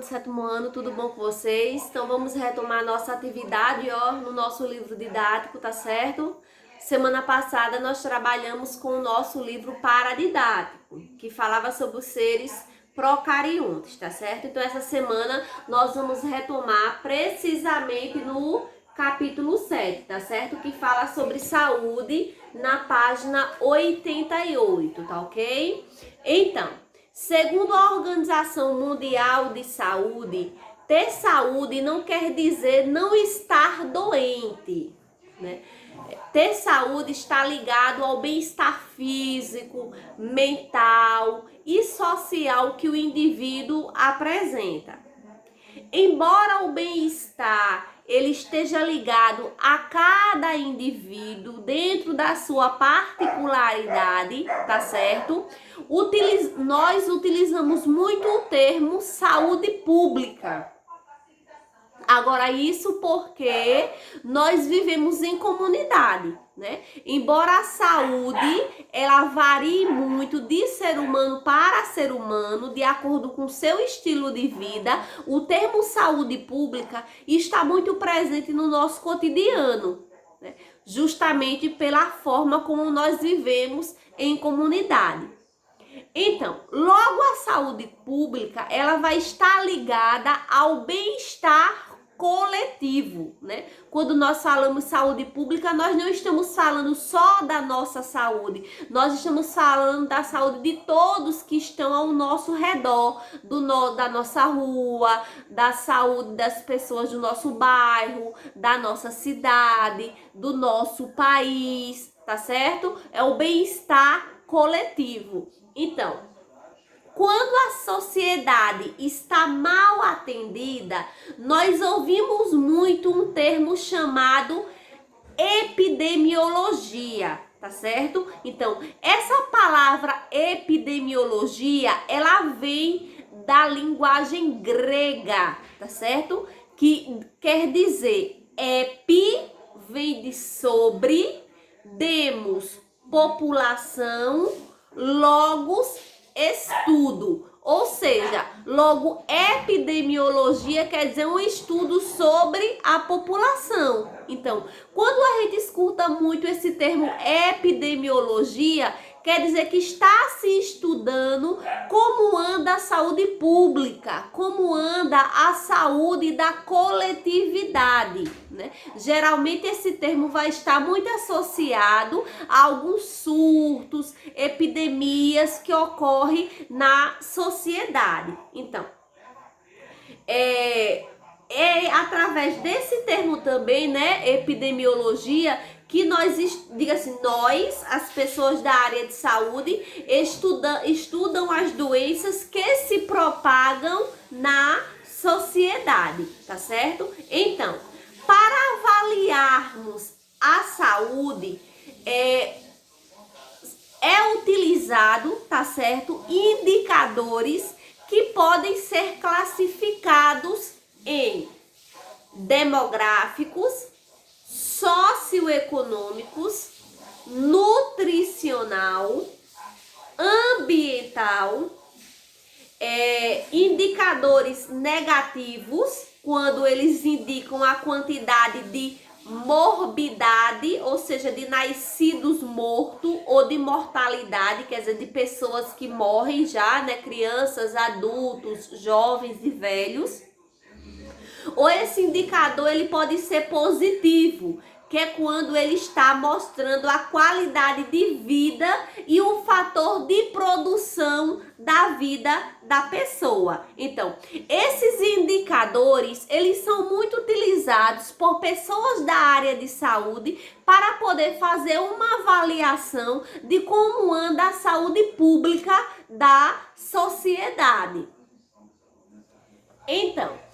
sétimo ano, tudo bom com vocês? Então vamos retomar a nossa atividade, no nosso livro didático, tá certo? Semana passada nós trabalhamos com o nosso livro paradidático, que falava sobre os seres procariontes, tá certo? Então essa semana nós vamos retomar precisamente no capítulo 7, tá certo? Que fala sobre saúde na página 88, tá ok? Então, segundo a Organização Mundial de Saúde, ter saúde não quer dizer não estar doente, né? Ter saúde está ligado ao bem-estar físico, mental e social que o indivíduo apresenta. Embora o bem-estar ele esteja ligado a cada indivíduo dentro da sua particularidade, tá certo? Nós utilizamos muito o termo saúde pública. Agora, isso porque nós vivemos em comunidade, né? Embora a saúde, ela varie muito de ser humano para ser humano, de acordo com seu estilo de vida, o termo saúde pública está muito presente no nosso cotidiano, né? Justamente pela forma como nós vivemos em comunidade. Então, logo a saúde pública, ela vai estar ligada ao bem-estar coletivo, né? Quando nós falamos saúde pública, nós não estamos falando só da nossa saúde, nós estamos falando da saúde de todos que estão ao nosso redor, da nossa rua, da saúde das pessoas do nosso bairro, da nossa cidade, do nosso país, tá certo? É o bem-estar coletivo. Então, quando a sociedade está mal atendida, nós ouvimos muito um termo chamado epidemiologia, tá certo? Então, essa palavra epidemiologia, ela vem da linguagem grega, tá certo? Que quer dizer, epi vem de sobre, demos, população, logos, estudo, ou seja, logo epidemiologia quer dizer um estudo sobre a população. Então, quando a gente escuta muito esse termo epidemiologia, quer dizer que está se estudando como anda a saúde pública, como anda a saúde da coletividade, né? Geralmente esse termo vai estar muito associado a alguns surtos, epidemias que ocorrem na sociedade. Então, é através desse termo também, né, epidemiologia, que nós, diga assim, nós, as pessoas da área de saúde, estudam as doenças que se propagam na sociedade, tá certo? Então, para avaliarmos a saúde, é utilizado, tá certo, indicadores que podem ser classificados em demográficos, socioeconômicos, nutricional, ambiental, indicadores negativos, quando eles indicam a quantidade de morbidade, ou seja, de nascidos mortos, ou de mortalidade, quer dizer, de pessoas que morrem já, né, crianças, adultos, jovens e velhos. Ou esse indicador ele pode ser positivo, que é quando ele está mostrando a qualidade de vida e o fator de produção da vida da pessoa. Então, esses indicadores, eles são muito utilizados por pessoas da área de saúde para poder fazer uma avaliação de como anda a saúde pública da sociedade. Então,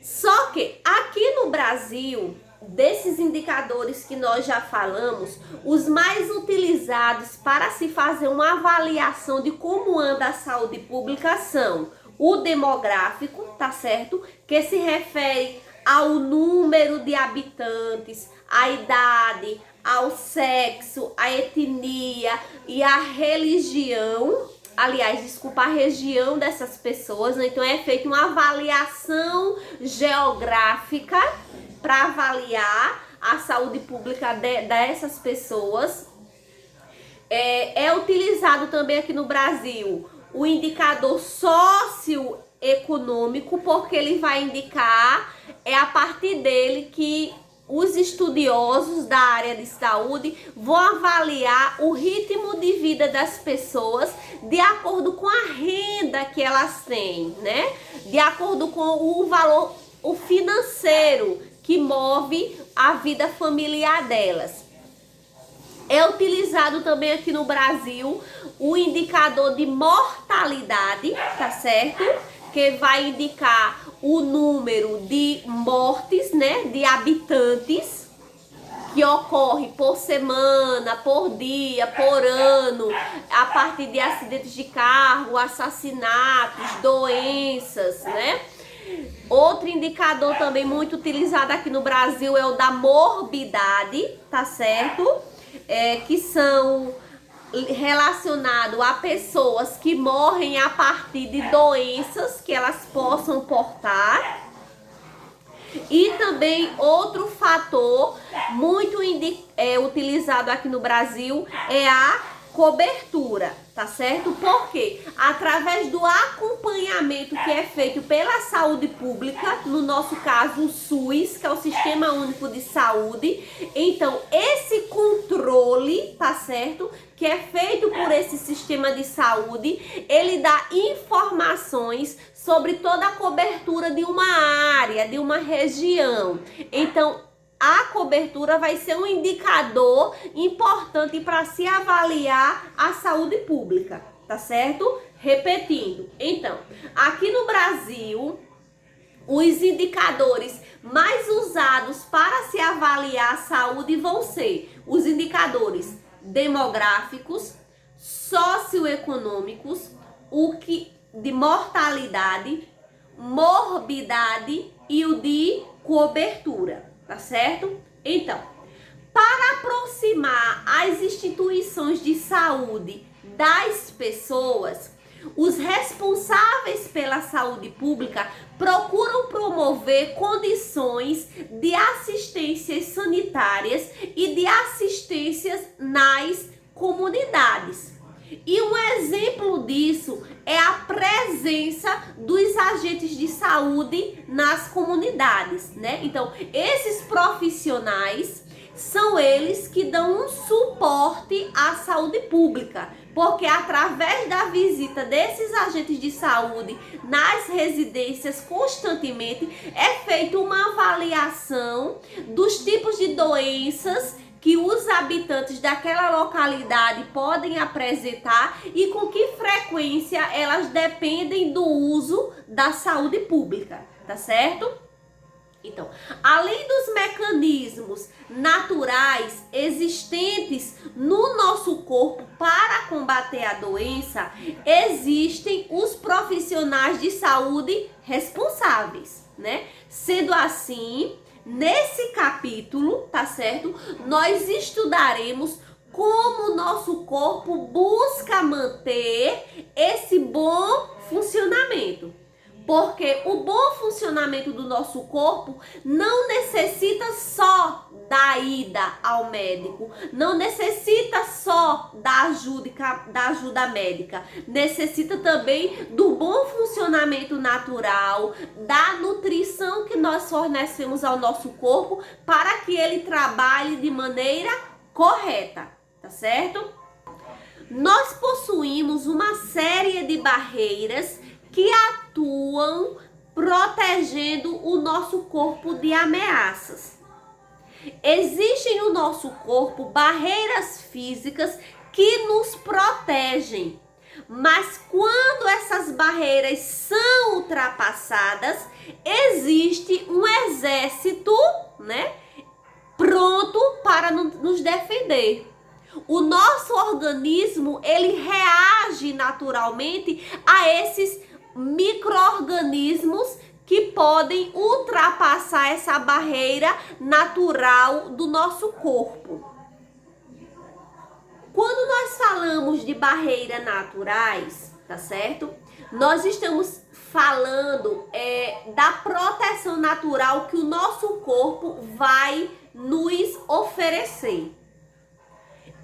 só que aqui no Brasil, desses indicadores que nós já falamos, os mais utilizados para se fazer uma avaliação de como anda a saúde pública são o demográfico, tá certo? Que se refere ao número de habitantes, à idade, ao sexo, à etnia e à religião. aliás, desculpa, a região dessas pessoas, né? Então é feita uma avaliação geográfica para avaliar a saúde pública dessas pessoas. É utilizado também aqui no Brasil o indicador socioeconômico, porque ele vai indicar, é a partir dele que os estudiosos da área de saúde vão avaliar o ritmo de vida das pessoas de acordo com a renda que elas têm, né? De acordo com o valor, o financeiro que move a vida familiar delas. É utilizado também aqui no Brasil o indicador de mortalidade, tá certo? Que vai indicar o número de mortes, né, de habitantes que ocorre por semana, por dia, por ano, a partir de acidentes de carro, assassinatos, doenças, né? Outro indicador também muito utilizado aqui no Brasil é o da morbidade, tá certo? Que são relacionado a pessoas que morrem a partir de doenças que elas possam portar. E também outro fator muito utilizado aqui no Brasil é a cobertura, tá certo? Porque através do acompanhamento que é feito pela saúde pública, no nosso caso o SUS, que é o Sistema Único de Saúde, então esse controle, tá certo? Que é feito por esse sistema de saúde, ele dá informações sobre toda a cobertura de uma área, de uma região. Então, a cobertura vai ser um indicador importante para se avaliar a saúde pública, tá certo? Repetindo, então, aqui no Brasil, os indicadores mais usados para se avaliar a saúde vão ser os indicadores demográficos, socioeconômicos, de mortalidade, morbidade e o de cobertura, tá certo? Então, para aproximar as instituições de saúde das pessoas, os responsáveis pela saúde pública procuram promover condições de assistências sanitárias e de assistências nas comunidades. E um exemplo disso é a presença dos agentes de saúde nas comunidades, né? Então, esses profissionais são eles que dão um suporte à saúde pública, porque através da visita desses agentes de saúde nas residências constantemente é feita uma avaliação dos tipos de doenças que os habitantes daquela localidade podem apresentar e com que frequência elas dependem do uso da saúde pública, tá certo? Então, além dos mecanismos naturais existentes no nosso corpo para combater a doença, existem os profissionais de saúde responsáveis, né? Sendo assim, nesse capítulo, tá certo? Nós estudaremos como o nosso corpo busca manter esse bom funcionamento. Porque o bom funcionamento do nosso corpo não necessita só da ida ao médico, não necessita só da ajuda médica, necessita também do bom funcionamento natural, da nutrição que nós fornecemos ao nosso corpo para que ele trabalhe de maneira correta, tá certo? Nós possuímos uma série de barreiras que atuam protegendo o nosso corpo de ameaças. Existem no nosso corpo barreiras físicas que nos protegem, mas quando essas barreiras são ultrapassadas, existe um exército, né, pronto para nos defender. O nosso organismo, ele reage naturalmente a esses micro-organismos que podem ultrapassar essa barreira natural do nosso corpo. Quando nós falamos de barreiras naturais, tá certo? Nós estamos falando da proteção natural que o nosso corpo vai nos oferecer.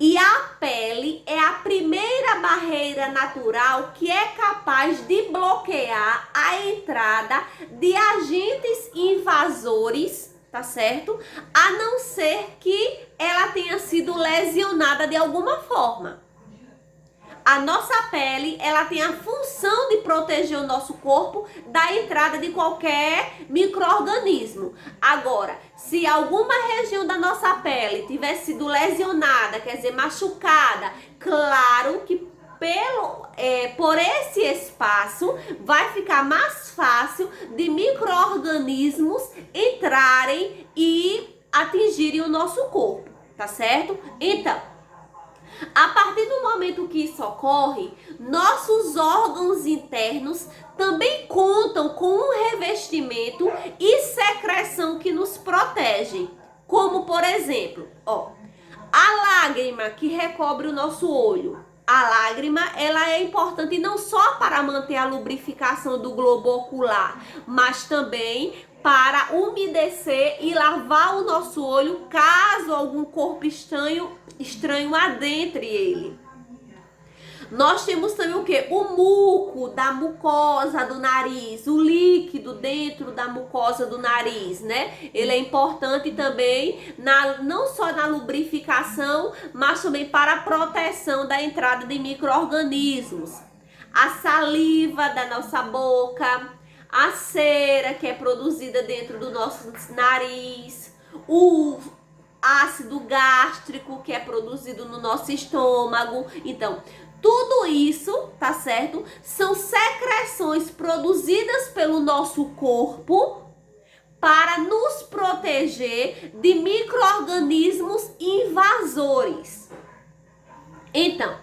E a pele é a primeira barreira natural que é capaz de bloquear a entrada de agentes invasores, tá certo? A não ser que ela tenha sido lesionada de alguma forma. A nossa pele, ela tem a função de proteger o nosso corpo da entrada de qualquer micro-organismo. Agora, se alguma região da nossa pele tiver sido lesionada, quer dizer, machucada, claro que por esse espaço vai ficar mais fácil de micro-organismos entrarem e atingirem o nosso corpo, tá certo? Então, a partir do momento que isso ocorre, nossos órgãos internos também contam com um revestimento e secreção que nos protegem. Como, por exemplo, a lágrima que recobre o nosso olho. A lágrima, ela é importante não só para manter a lubrificação do globo ocular, mas também para umedecer e lavar o nosso olho caso algum corpo estranho adentre ele. Nós temos também o quê? O muco da mucosa do nariz, o líquido dentro da mucosa do nariz, né? Ele é importante também, não só na lubrificação, mas também para a proteção da entrada de micro-organismos. A saliva da nossa boca, a cera que é produzida dentro do nosso nariz, o ácido gástrico que é produzido no nosso estômago. Então, tudo isso, tá certo? São secreções produzidas pelo nosso corpo para nos proteger de micro-organismos invasores. Então,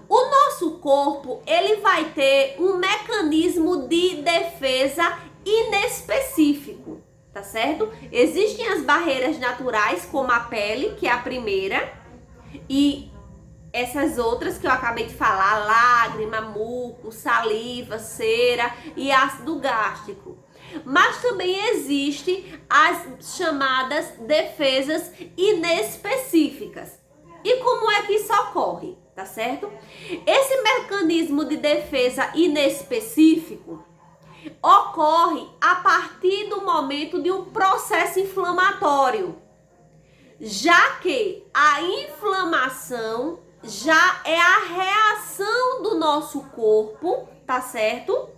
o nosso corpo, ele vai ter um mecanismo de defesa inespecífico, tá certo? Existem as barreiras naturais, como a pele, que é a primeira, e essas outras que eu acabei de falar, lágrima, muco, saliva, cera e ácido gástrico. Mas também existem as chamadas defesas inespecíficas. E como é que isso ocorre, tá certo? Esse mecanismo de defesa inespecífico ocorre a partir do momento de um processo inflamatório, já que a inflamação já é a reação do nosso corpo, tá certo?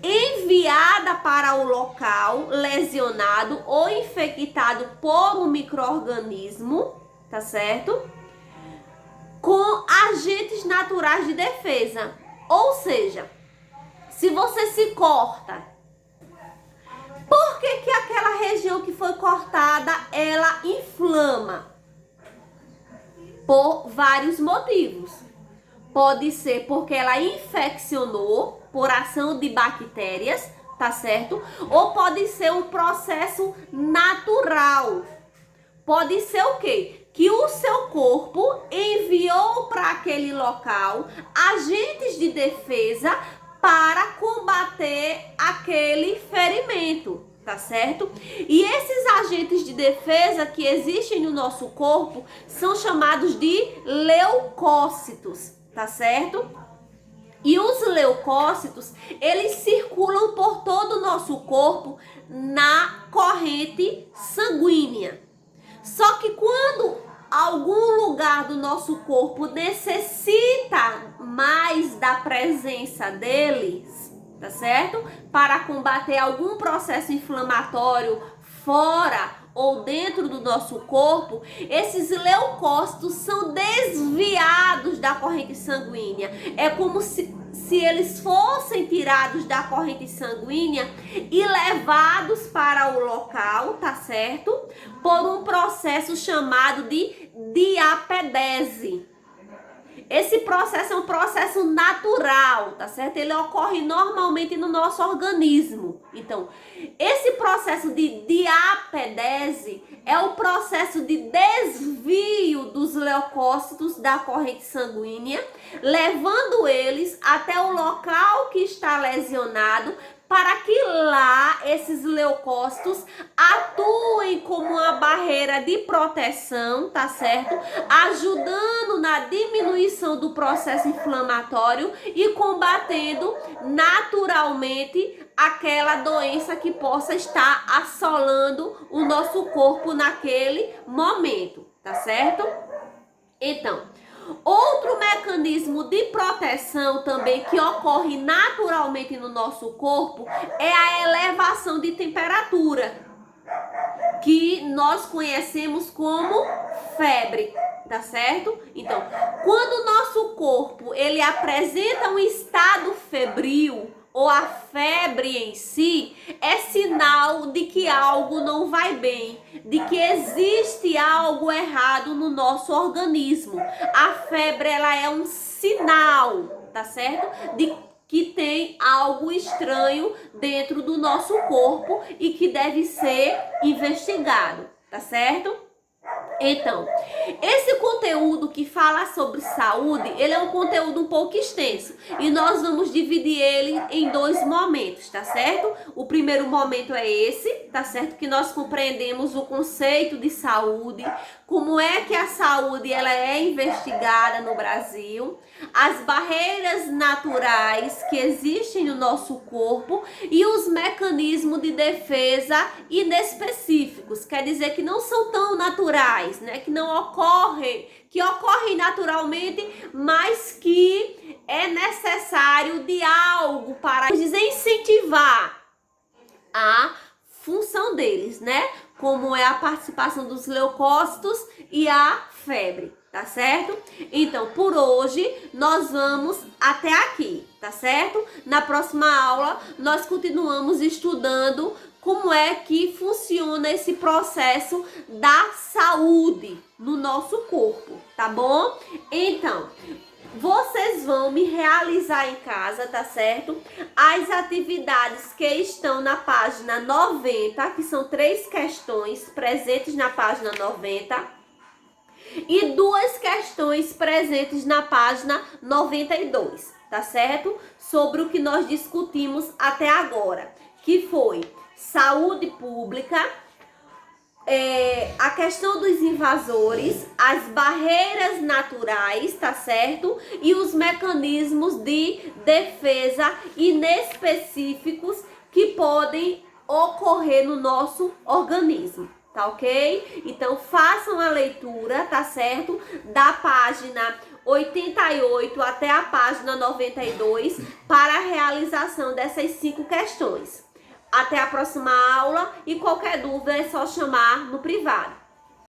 Enviada para o local lesionado ou infectado por um micro-organismo, tá certo? Com agentes naturais de defesa. Ou seja, se você se corta, por que aquela região que foi cortada, ela inflama? Por vários motivos. Pode ser porque ela infeccionou por ação de bactérias, tá certo? Ou pode ser um processo natural. Pode ser o quê? Que o seu corpo enviou para aquele local agentes de defesa para combater aquele ferimento, tá certo? E esses agentes de defesa que existem no nosso corpo são chamados de leucócitos, tá certo? E os leucócitos, eles circulam por todo o nosso corpo na corrente sanguínea. Só que quando algum lugar do nosso corpo necessita mais da presença deles, tá certo? Para combater algum processo inflamatório fora ou dentro do nosso corpo, esses leucócitos são desviados da corrente sanguínea. É como se eles fossem tirados da corrente sanguínea e levados para o local, tá certo? Por um processo chamado de diapedese. Esse processo é um processo natural, tá certo? Ele ocorre normalmente no nosso organismo. Então, esse processo de diapedese é o processo de desvio dos leucócitos da corrente sanguínea, levando eles até o local que está lesionado, para que lá esses leucócitos atuem como uma barreira de proteção, tá certo? Ajudando na diminuição do processo inflamatório e combatendo naturalmente aquela doença que possa estar assolando o nosso corpo naquele momento, tá certo? Então, outro mecanismo de proteção também que ocorre naturalmente no nosso corpo é a elevação de temperatura, que nós conhecemos como febre, tá certo? Então, quando o nosso corpo ele apresenta um estado febril, ou a febre em si, é sinal de que algo não vai bem, de que existe algo errado no nosso organismo. A febre, ela é um sinal, tá certo? De que tem algo estranho dentro do nosso corpo e que deve ser investigado, tá certo? Então, esse conteúdo que fala sobre saúde, ele é um conteúdo um pouco extenso e nós vamos dividir ele em dois momentos, tá certo? O primeiro momento é esse, tá certo? Que nós compreendemos o conceito de saúde, como é que a saúde ela é investigada no Brasil, as barreiras naturais que existem no nosso corpo e os mecanismos de defesa inespecíficos, quer dizer que não são tão naturais, né? Que não ocorrem, que ocorrem naturalmente, mas que é necessário de algo para incentivar a função deles, né? Como é a participação dos leucócitos e a febre, tá certo? Então, por hoje, nós vamos até aqui, tá certo? Na próxima aula, nós continuamos estudando como é que funciona esse processo da saúde no nosso corpo, tá bom? Então, vocês vão me realizar em casa, tá certo? As atividades que estão na página 90, que são 3 questões presentes na página 90 e 2 questões presentes na página 92, tá certo? Sobre o que nós discutimos até agora, que foi saúde pública, a questão dos invasores, as barreiras naturais, tá certo? E os mecanismos de defesa inespecíficos que podem ocorrer no nosso organismo, tá ok? Então façam a leitura, tá certo? Da página 88 até a página 92 para a realização dessas 5 questões. Até a próxima aula e qualquer dúvida é só chamar no privado.